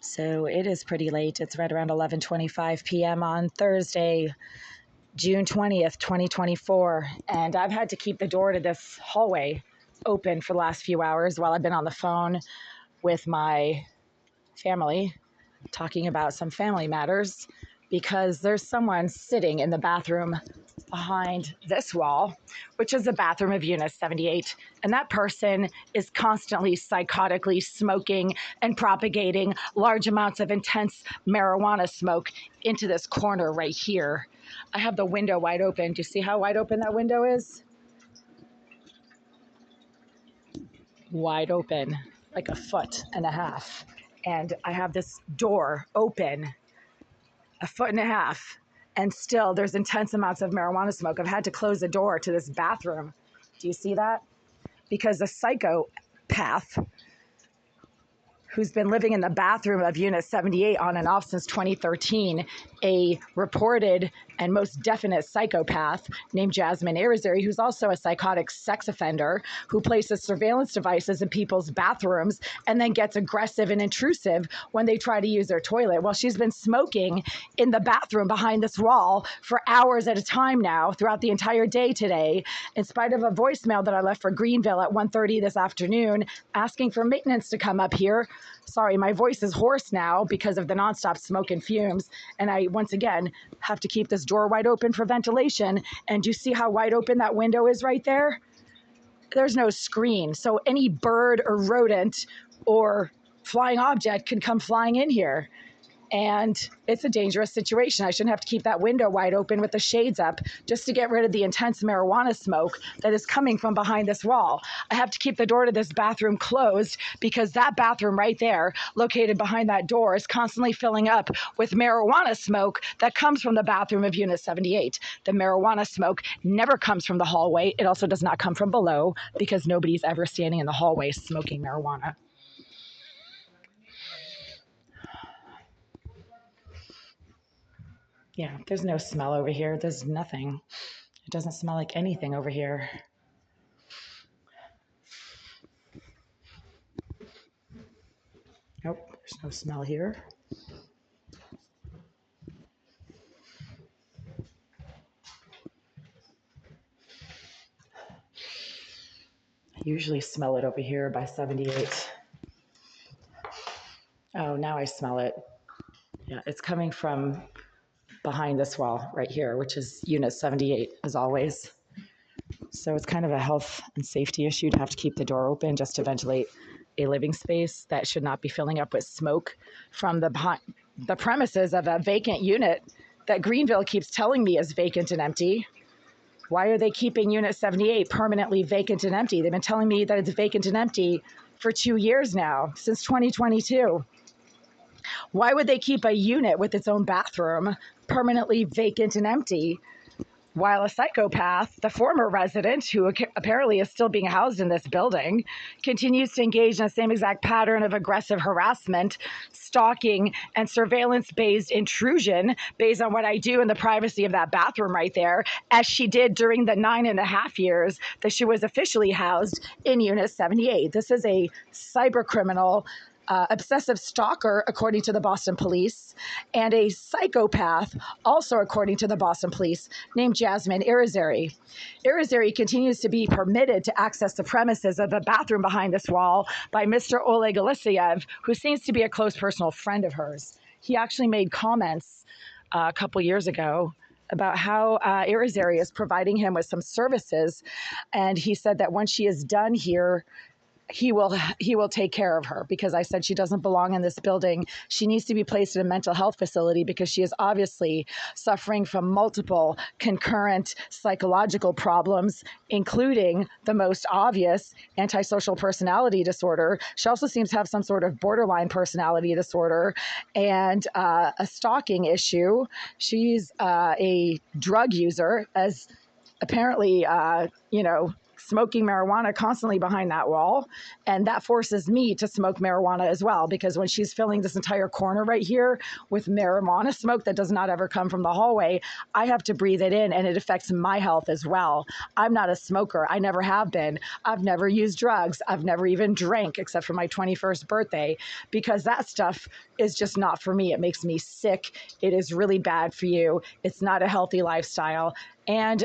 So it is pretty late. It's right around 11:25 p.m. on Thursday, June 20th, 2024. And I've had to keep the door to this hallway open for the last few hours while I've been on the phone with my family, talking about some family matters, because there's someone sitting in the bathroom behind this wall, which is the bathroom of Unit 78. And that person is constantly psychotically smoking and propagating large amounts of intense marijuana smoke into this corner right here. I have the window wide open. Do you see how wide open that window is? Wide open, like a foot and a half. And I have this door open a foot and a half, and still there's intense amounts of marijuana smoke. I've had to close the door to this bathroom. Do you see that? Because a psychopath who's been living in the bathroom of Unit 78 on and off since 2013, a reported and most definite psychopath named Jasmine Irizarry, who's also a psychotic sex offender, who places surveillance devices in people's bathrooms and then gets aggressive and intrusive when they try to use their toilet. Well, she's been smoking in the bathroom behind this wall for hours at a time now, throughout the entire day today, in spite of a voicemail that I left for Greenville at 1:30 this afternoon, asking for maintenance to come up here. Sorry, my voice is hoarse now because of the nonstop smoke and fumes. And I, once again, have to keep this door wide open for ventilation. And do you see how wide open that window is right there? There's no screen. So any bird or rodent or flying object can come flying in here. And it's a dangerous situation. I shouldn't have to keep that window wide open with the shades up just to get rid of the intense marijuana smoke that is coming from behind this wall. I have to keep the door to this bathroom closed because that bathroom right there, located behind that door, is constantly filling up with marijuana smoke that comes from the bathroom of Unit 78. The marijuana smoke never comes from the hallway. It also does not come from below because nobody's ever standing in the hallway smoking marijuana. Yeah, there's no smell over here. There's nothing. It doesn't smell like anything over here. Nope, there's no smell here. I usually smell it over here by 78. Oh, now I smell it. Yeah, it's coming from behind this wall right here, which is Unit 78, as always. So it's kind of a health and safety issue to have to keep the door open just to ventilate a living space that should not be filling up with smoke from the premises of a vacant unit that Greenville keeps telling me is vacant and empty. Why are they keeping Unit 78 permanently vacant and empty? They've been telling me that it's vacant and empty for 2 years now, since 2022. Why would they keep a unit with its own bathroom permanently vacant and empty, while a psychopath, the former resident, who apparently is still being housed in this building, continues to engage in the same exact pattern of aggressive harassment, stalking, and surveillance-based intrusion based on what I do in the privacy of that bathroom right there, as she did during the 9.5 years that she was officially housed in Unit 78. This is a cyber criminal, obsessive stalker, according to the Boston Police, and a psychopath, also according to the Boston Police, named Jasmine Irizarry. Irizarry continues to be permitted to access the premises of the bathroom behind this wall by Mr. Oleg Alexeyev, who seems to be a close personal friend of hers. He actually made comments a couple years ago about how Irizarry is providing him with some services, and he said that when she is done here, he will take care of her, because I said she doesn't belong in this building. She needs to be placed in a mental health facility because she is obviously suffering from multiple concurrent psychological problems, including the most obvious antisocial personality disorder. She also seems to have some sort of borderline personality disorder and a stalking issue. She's a drug user, as apparently, smoking marijuana constantly behind that wall. And that forces me to smoke marijuana as well, because when she's filling this entire corner right here with marijuana smoke that does not ever come from the hallway, I have to breathe it in, and it affects my health as well. I'm not a smoker. I never have been. I've never used drugs. I've never even drank except for my 21st birthday, because that stuff is just not for me. It makes me sick. It is really bad for you. It's not a healthy lifestyle. And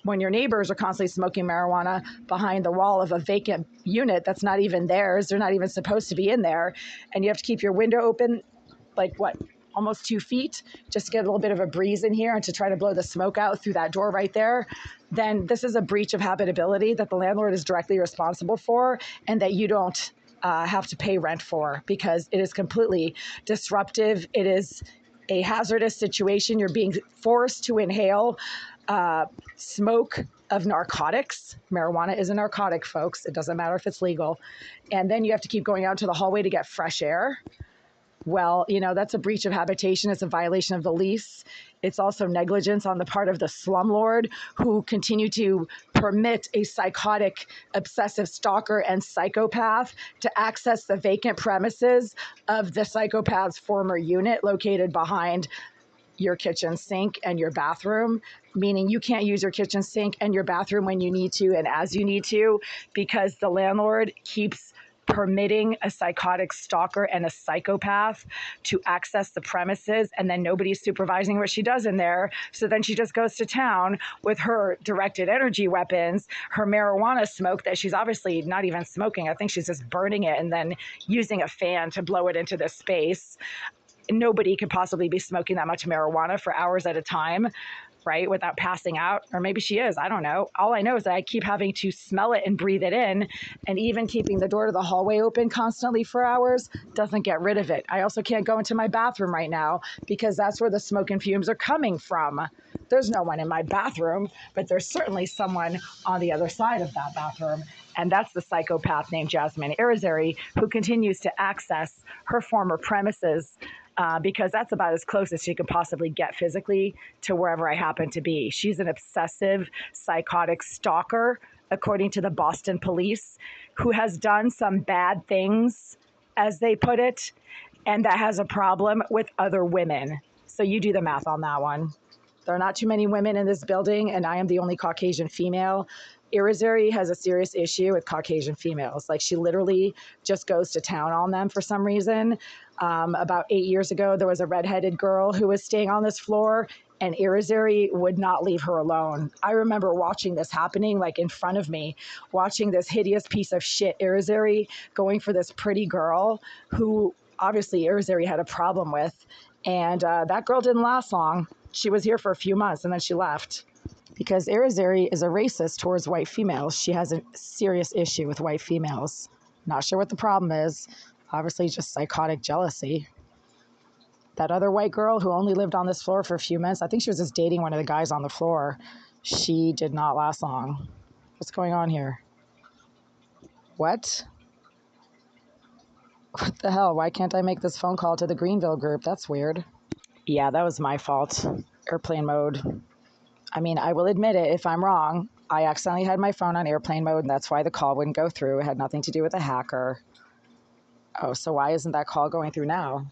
when your neighbors are constantly smoking marijuana behind the wall of a vacant unit that's not even theirs, they're not even supposed to be in there, and you have to keep your window open, like what, almost 2 feet, just to get a little bit of a breeze in here and to try to blow the smoke out through that door right there, then this is a breach of habitability that the landlord is directly responsible for, and that you don't have to pay rent for, because it is completely disruptive. It is a hazardous situation. You're being forced to inhale smoke of narcotics. Marijuana is a narcotic, folks. It doesn't matter if it's legal. And then you have to keep going out to the hallway to get fresh air. Well, you know, that's a breach of habitation. It's a violation of the lease. It's also negligence on the part of the slumlord, who continue to permit a psychotic, obsessive stalker and psychopath to access the vacant premises of the psychopath's former unit located behind your kitchen sink and your bathroom, meaning you can't use your kitchen sink and your bathroom when you need to and as you need to, because the landlord keeps permitting a psychotic stalker and a psychopath to access the premises, and then nobody's supervising what she does in there. So then she just goes to town with her directed energy weapons, her marijuana smoke that she's obviously not even smoking. I think she's just burning it and then using a fan to blow it into the space. Nobody could possibly be smoking that much marijuana for hours at a time, right, without passing out. Or maybe she is, I don't know. All I know is that I keep having to smell it and breathe it in, and even keeping the door to the hallway open constantly for hours doesn't get rid of it. I also can't go into my bathroom right now because that's where the smoke and fumes are coming from. There's no one in my bathroom, but there's certainly someone on the other side of that bathroom. And that's the psychopath named Jasmine Irizarry, who continues to access her former premises, because that's about as close as she could possibly get physically to wherever I happen to be. She's an obsessive, psychotic stalker, according to the Boston police, who has done some bad things, as they put it, and that has a problem with other women. So you do the math on that one. There are not too many women in this building, and I am the only Caucasian female. Irizarry has a serious issue with Caucasian females. Like, she literally just goes to town on them for some reason. About 8 years ago, there was a redheaded girl who was staying on this floor, and Irizarry would not leave her alone. I remember watching this happening, like in front of me, watching this hideous piece of shit Irizarry going for this pretty girl who obviously Irizarry had a problem with. And that girl didn't last long. She was here for a few months and then she left. Because Irizarry is a racist towards white females. She has a serious issue with white females. Not sure what the problem is. Obviously just psychotic jealousy. That other white girl who only lived on this floor for a few minutes, I think she was just dating one of the guys on the floor. She did not last long. What's going on here? What? What the hell? Why can't I make this phone call to the Greenville group? That's weird. Yeah, that was my fault. Airplane mode. I mean, I will admit it if I'm wrong. I accidentally had my phone on airplane mode, and that's why the call wouldn't go through. It had nothing to do with a hacker. Oh, so why isn't that call going through now?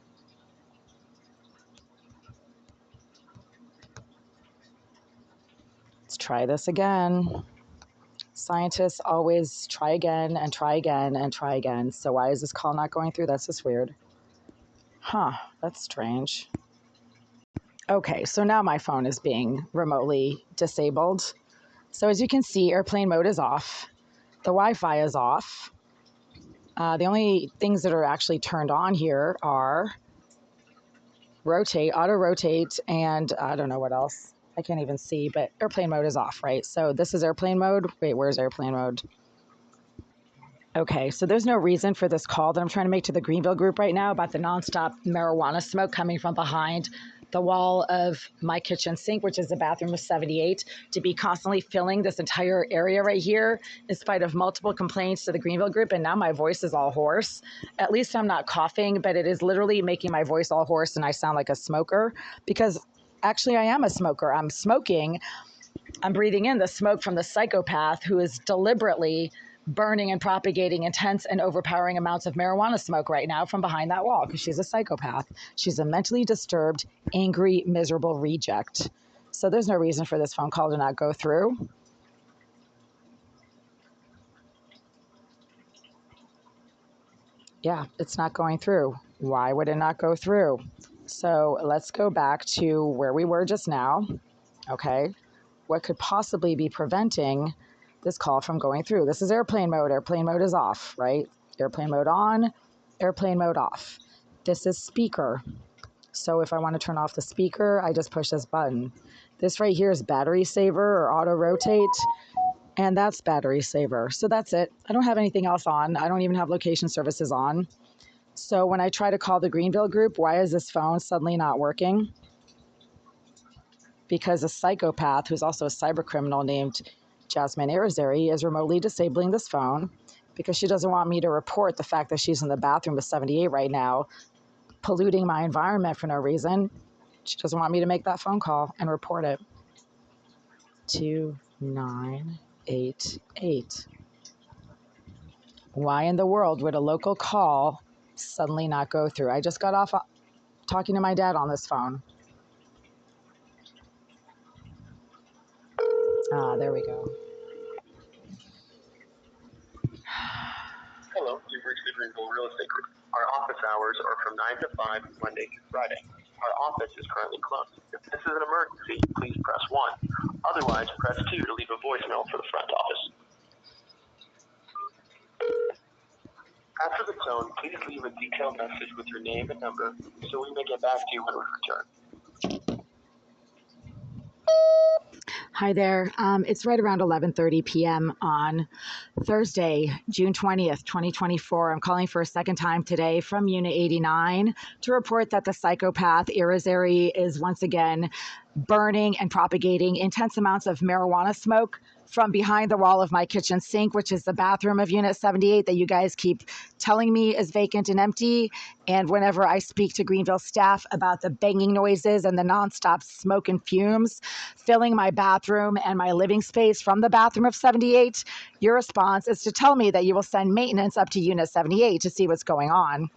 Let's try this again. Scientists always try again and try again and try again. So why is this call not going through? That's just weird. Huh, that's strange. Okay, so now my phone is being remotely disabled. So as you can see, airplane mode is off. The Wi-Fi is off. The only things that are actually turned on here are rotate, auto rotate, and I don't know what else. I can't even see, but airplane mode is off, right? So this is airplane mode. Wait, where's airplane mode? Okay, so there's no reason for this call that I'm trying to make to the Greenville group right now about the nonstop marijuana smoke coming from behind the wall of my kitchen sink, which is the bathroom of 78, to be constantly filling this entire area right here, in spite of multiple complaints to the Greenville group. And now my voice is all hoarse. At least I'm not coughing, but it is literally making my voice all hoarse and I sound like a smoker, because actually I am a smoker. I'm smoking I'm breathing in the smoke from the psychopath who is deliberately burning and propagating intense and overpowering amounts of marijuana smoke right now from behind that wall because she's a psychopath. She's a mentally disturbed, angry, miserable reject. So there's no reason for this phone call to not go through. Yeah, it's not going through. Why would it not go through? So let's go back to where we were just now. Okay. What could possibly be preventing this call from going through? This is airplane mode. Airplane mode is off, right? Airplane mode on, airplane mode off. This is speaker. So if I want to turn off the speaker, I just push this button. This right here is battery saver or auto rotate, and that's battery saver. So that's it. I don't have anything else on. I don't even have location services on. So when I try to call the Greenville group, why is this phone suddenly not working? Because a psychopath, who's also a cyber criminal named Jasmine Irizarry, is remotely disabling this phone because she doesn't want me to report the fact that she's in the bathroom with 78 right now, polluting my environment for no reason. She doesn't want me to make that phone call and report it. 2988. Why in the world would a local call suddenly not go through? I just got off talking to my dad on this phone. There we go. Hello, you've reached the Greenville Real Estate Group. Our office hours are from 9 to 5, Monday through Friday. Our office is currently closed. If this is an emergency, please press 1. Otherwise, press 2 to leave a voicemail for the front office. After the tone, please leave a detailed message with your name and number so we may get back to you when we return. Hi there. It's right around 11:30 p.m. on Thursday, June 20th, 2024. I'm calling for a second time today from Unit 89 to report that the psychopath Irizarry is once again burning and propagating intense amounts of marijuana smoke from behind the wall of my kitchen sink, which is the bathroom of Unit 78 that you guys keep telling me is vacant and empty. And whenever I speak to Greenville staff about the banging noises and the nonstop smoke and fumes filling my bathroom and my living space from the bathroom of 78, your response is to tell me that you will send maintenance up to Unit 78 to see what's going on.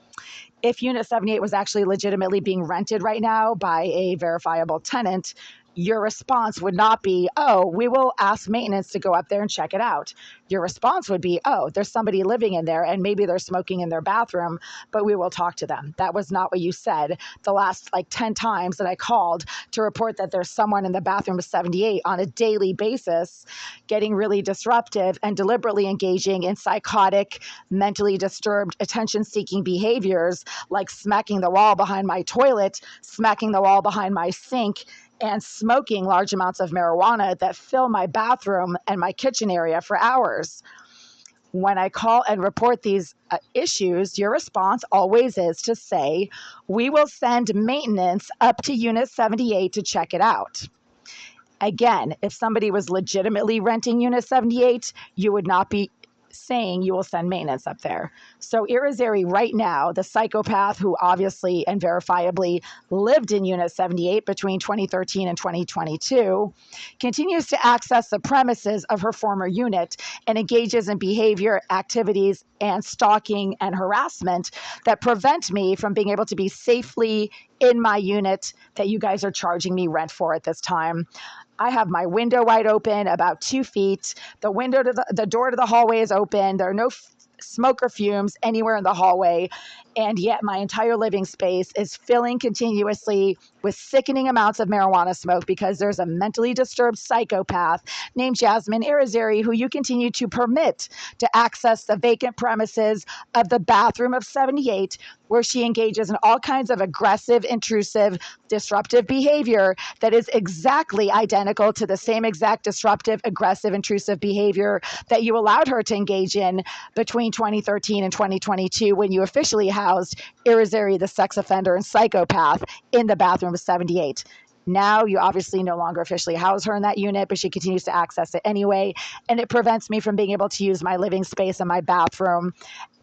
If Unit 78 was actually legitimately being rented right now by a verifiable tenant, your response would not be, oh, we will ask maintenance to go up there and check it out. Your response would be, oh, there's somebody living in there and maybe they're smoking in their bathroom, but we will talk to them. That was not what you said the last 10 times that I called to report that there's someone in the bathroom of 78 on a daily basis getting really disruptive and deliberately engaging in psychotic, mentally disturbed, attention-seeking behaviors like smacking the wall behind my toilet, smacking the wall behind my sink, and smoking large amounts of marijuana that fill my bathroom and my kitchen area for hours. When I call and report these issues, your response always is to say, we will send maintenance up to Unit 78 to check it out. Again, if somebody was legitimately renting Unit 78, you would not be saying you will send maintenance up there. So Irizarry right now, the psychopath who obviously and verifiably lived in Unit 78 between 2013 and 2022, continues to access the premises of her former unit and engages in behavior, activities, and stalking and harassment that prevent me from being able to be safely in my unit that you guys are charging me rent for at this time. I have my window wide open, about 2 feet. The window to the door to the hallway is open. There are no smoke or fumes anywhere in the hallway. And yet my entire living space is filling continuously with sickening amounts of marijuana smoke because there's a mentally disturbed psychopath named Jasmine Irizarry who you continue to permit to access the vacant premises of the bathroom of 78, where she engages in all kinds of aggressive, intrusive, disruptive behavior that is exactly identical to the same exact disruptive, aggressive, intrusive behavior that you allowed her to engage in between 2013 and 2022 when you officially housed Irizarry, the sex offender and psychopath, in the bathroom of 78. Now you obviously no longer officially house her in that unit, but she continues to access it anyway. And it prevents me from being able to use my living space and my bathroom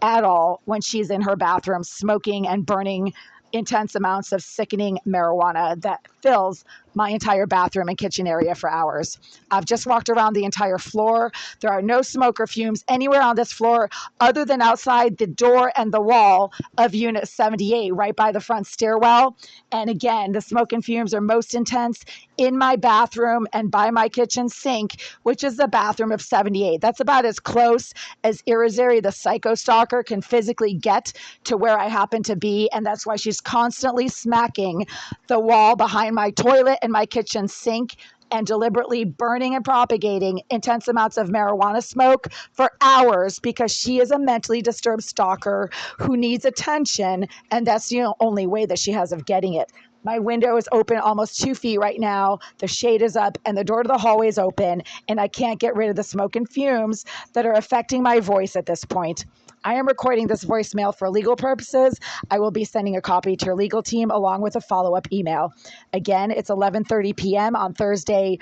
at all when she's in her bathroom smoking and burning intense amounts of sickening marijuana that fills my entire bathroom and kitchen area for hours. I've just walked around the entire floor. There are no smoke or fumes anywhere on this floor other than outside the door and the wall of unit 78, right by the front stairwell. And again, the smoke and fumes are most intense in my bathroom and by my kitchen sink, which is the bathroom of 78. That's about as close as Irizarry, the psycho stalker, can physically get to where I happen to be. And that's why she's constantly smacking the wall behind my toilet and my kitchen sink and deliberately burning and propagating intense amounts of marijuana smoke for hours because she is a mentally disturbed stalker who needs attention. And that's the only way that she has of getting it. My window is open almost 2 feet right now. The shade is up and the door to the hallway is open, and I can't get rid of the smoke and fumes that are affecting my voice at this point. I am recording this voicemail for legal purposes. I will be sending a copy to your legal team along with a follow-up email. Again, it's 11:30 p.m. on Thursday,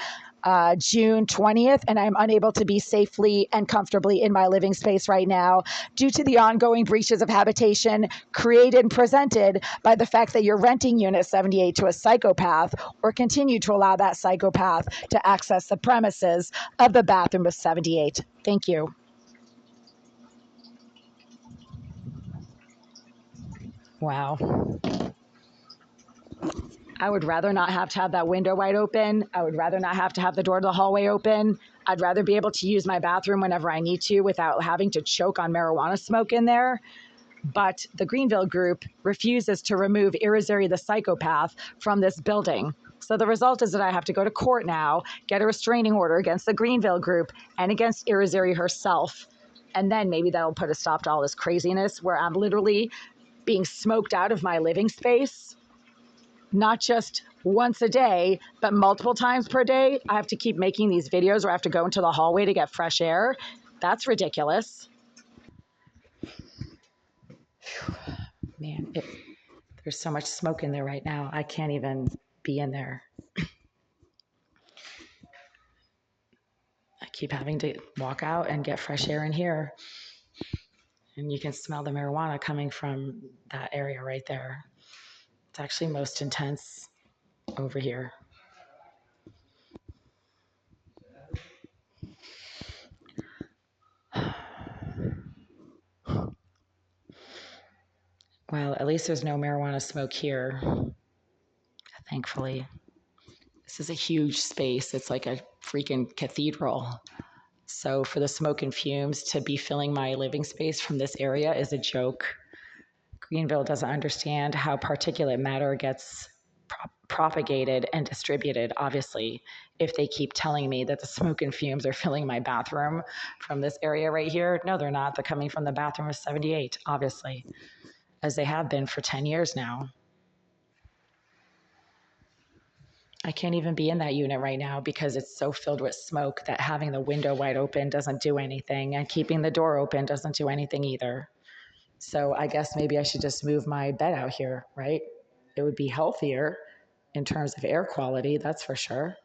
June 20th, and I'm unable to be safely and comfortably in my living space right now due to the ongoing breaches of habitation created and presented by the fact that you're renting Unit 78 to a psychopath or continue to allow that psychopath to access the premises of the bathroom of 78. Thank you. Wow. I would rather not have to have that window wide open. I would rather not have to have the door to the hallway open. I'd rather be able to use my bathroom whenever I need to without having to choke on marijuana smoke in there. But the Greenville group refuses to remove Irizarry the psychopath from this building. So the result is that I have to go to court now, get a restraining order against the Greenville group and against Irizarry herself. And then maybe that'll put a stop to all this craziness where I'm literally being smoked out of my living space. Not just once a day, but multiple times per day. I have to keep making these videos where I have to go into the hallway to get fresh air. That's ridiculous. Man, there's so much smoke in there right now. I can't even be in there. I keep having to walk out and get fresh air in here. And you can smell the marijuana coming from that area right there. It's actually most intense over here. Well, at least there's no marijuana smoke here, thankfully. This is a huge space. It's like a freaking cathedral. So for the smoke and fumes to be filling my living space from this area is a joke. Greenville doesn't understand how particulate matter gets propagated and distributed, obviously, if they keep telling me that the smoke and fumes are filling my bathroom from this area right here. No, they're not. They're coming from the bathroom of 78, obviously, as they have been for 10 years now. I can't even be in that unit right now because it's so filled with smoke that having the window wide open doesn't do anything, and keeping the door open doesn't do anything either. So I guess maybe I should just move my bed out here, right? It would be healthier in terms of air quality, that's for sure.